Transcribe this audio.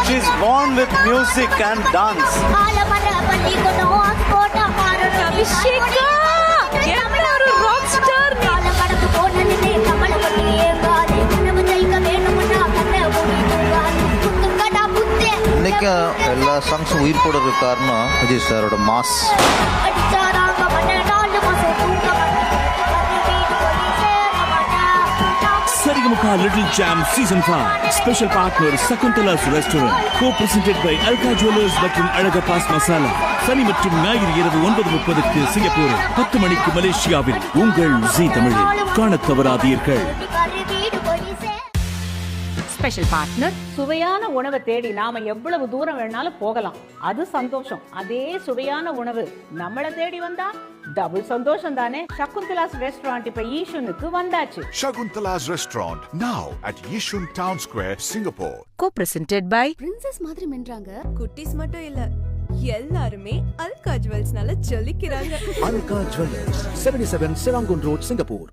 She's born with music and dance. Abhisheka என்ன ஒரு rock star இன்னைக்கும் எல்லா சாங்ஸும் உயிர் போடுறது காரணம் விஜய் சாரோட mass. Sarigamukha Little Jam Season 5 Special Partner Sakuntala's Restaurant Co-presented by Alka Jewelers மற்றும் அழக பாஸ் மசாலா. சனி மற்றும் ஞாயிறு இரவு 9:30க்கு சிங்கப்பூரில் 10 மணிக்கு மலேசியாவில் உங்கள் ஜீ தமிழில் காணத் தவறாதீர்கள். ஸ்பெஷல் பார்ட்னர் சுவையான உணவை தேடி நாம எவ்வளவு தூரம் வேணாலும் போகலாம், அது சந்தோஷம். அதே சுவையான உணவு நம்மளை தேடி வந்தா டபுள் சந்தோஷம் தானே. சகுந்தலாஸ் ரெஸ்டாரண்ட் இப்ப ஈஷுனுக்கு வந்தாச்சு. Shakuntala's Restaurant now at Yishun Town Square, Singapore. Co-presented by princess மாதிரி மென்றாங்க. குட்டீஸ் மட்டும் இல்ல, எல்லாருமே Alka ஜுவல்ஸ்னால ஜொலிக்கிறாங்க. Alka Jewelers, 77 Serangoon Road, Singapore.